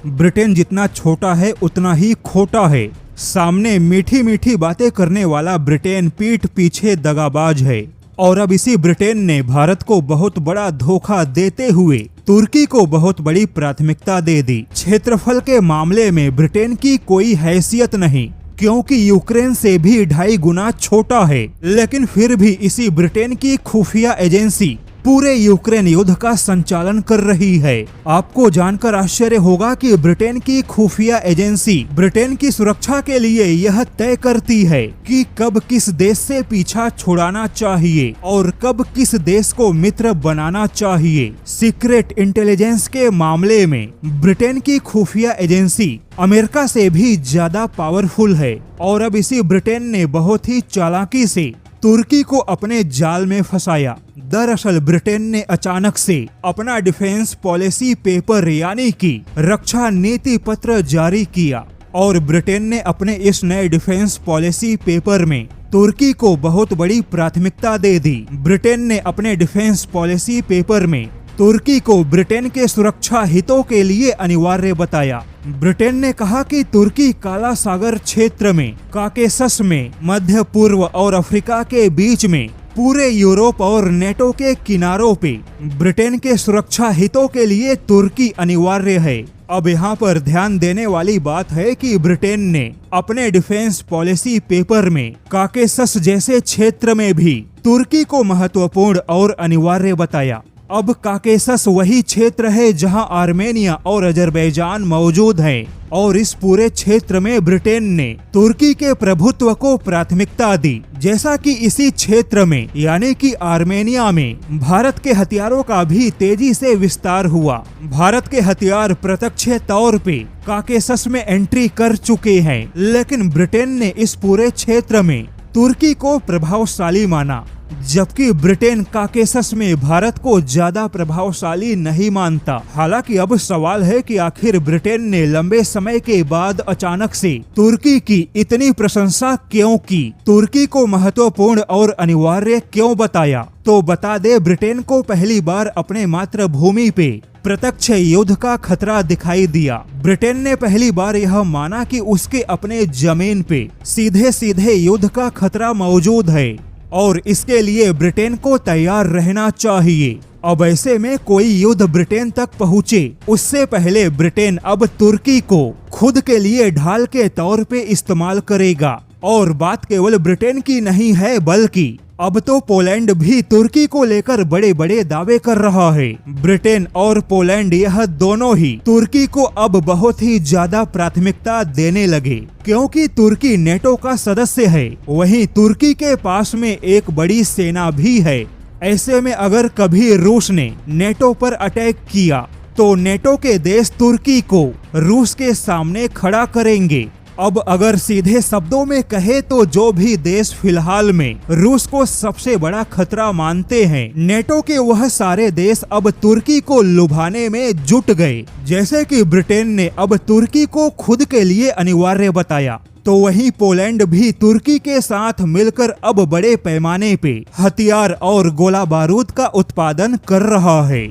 Britain जितना छोटा है उतना ही खोटा है। सामने मीठी मीठी बातें करने वाला ब्रिटेन पीठ पीछे दगाबाज है। और अब इसी ब्रिटेन ने भारत को बहुत बड़ा धोखा देते हुए तुर्की को बहुत बड़ी प्राथमिकता दे दी। क्षेत्रफल के मामले में ब्रिटेन की कोई हैसियत नहीं, क्योंकि यूक्रेन से भी 2.5 गुना छोटा है। लेकिन फिर भी इसी ब्रिटेन की खुफिया एजेंसी पूरे यूक्रेन युद्ध का संचालन कर रही है। आपको जानकर आश्चर्य होगा कि ब्रिटेन की खुफिया एजेंसी ब्रिटेन की सुरक्षा के लिए यह तय करती है कि कब किस देश से पीछा छुड़ाना चाहिए और कब किस देश को मित्र बनाना चाहिए। सीक्रेट इंटेलिजेंस के मामले में ब्रिटेन की खुफिया एजेंसी अमेरिका से भी ज्यादा पावरफुल है। और अब इसी ब्रिटेन ने बहुत ही चालाकी से तुर्की को अपने जाल में फंसाया। दरअसल ब्रिटेन ने अचानक से अपना डिफेंस पॉलिसी पेपर यानी कि रक्षा नीति पत्र जारी किया और ब्रिटेन ने अपने इस नए डिफेंस पॉलिसी पेपर में तुर्की को बहुत बड़ी प्राथमिकता दे दी। ब्रिटेन ने अपने डिफेंस पॉलिसी पेपर में तुर्की को ब्रिटेन के सुरक्षा हितों के लिए अनिवार्य बताया। ब्रिटेन ने कहा कि तुर्की काला सागर क्षेत्र में, काकेसस में, मध्य पूर्व और अफ्रीका के बीच में, पूरे यूरोप और नेटो के किनारों पे ब्रिटेन के सुरक्षा हितों के लिए तुर्की अनिवार्य है। अब यहाँ पर ध्यान देने वाली बात है कि ब्रिटेन ने अपने डिफेंस पॉलिसी पेपर में काकेसस जैसे क्षेत्र में भी तुर्की को महत्वपूर्ण और अनिवार्य बताया। अब काकेसस वही क्षेत्र है जहां आर्मेनिया और अजरबैजान मौजूद हैं और इस पूरे क्षेत्र में ब्रिटेन ने तुर्की के प्रभुत्व को प्राथमिकता दी। जैसा कि इसी क्षेत्र में यानी कि आर्मेनिया में भारत के हथियारों का भी तेजी से विस्तार हुआ। भारत के हथियार प्रत्यक्ष तौर पे काकेसस में एंट्री कर चुके हैं, लेकिन ब्रिटेन ने इस पूरे क्षेत्र में तुर्की को प्रभावशाली माना, जबकि ब्रिटेन काकेसस में भारत को ज्यादा प्रभावशाली नहीं मानता। हालांकि अब सवाल है कि आखिर ब्रिटेन ने लंबे समय के बाद अचानक से तुर्की की इतनी प्रशंसा क्यों की, तुर्की को महत्वपूर्ण और अनिवार्य क्यों बताया। तो बता दे, ब्रिटेन को पहली बार अपने मातृभूमि पे प्रत्यक्ष युद्ध का खतरा दिखाई दिया। ब्रिटेन ने पहली बार यह माना कि उसके अपने जमीन पे सीधे सीधे युद्ध का खतरा मौजूद है और इसके लिए ब्रिटेन को तैयार रहना चाहिए। अब ऐसे में कोई युद्ध ब्रिटेन तक पहुँचे उससे पहले ब्रिटेन अब तुर्की को खुद के लिए ढाल के तौर पे इस्तेमाल करेगा। और बात केवल ब्रिटेन की नहीं है, बल्कि अब तो पोलैंड भी तुर्की को लेकर बड़े बड़े दावे कर रहा है। ब्रिटेन और पोलैंड यह दोनों ही तुर्की को अब बहुत ही ज्यादा प्राथमिकता देने लगे, क्योंकि तुर्की नेटो का सदस्य है। वहीं तुर्की के पास में एक बड़ी सेना भी है। ऐसे में अगर कभी रूस ने नेटो पर अटैक किया तो नेटो के देश तुर्की को रूस के सामने खड़ा करेंगे। अब अगर सीधे शब्दों में कहे तो जो भी देश फिलहाल में रूस को सबसे बड़ा खतरा मानते हैं, नेटो के वह सारे देश अब तुर्की को लुभाने में जुट गए। जैसे कि ब्रिटेन ने अब तुर्की को खुद के लिए अनिवार्य बताया, तो वहीं पोलैंड भी तुर्की के साथ मिलकर अब बड़े पैमाने पे हथियार और गोला बारूद का उत्पादन कर रहा है।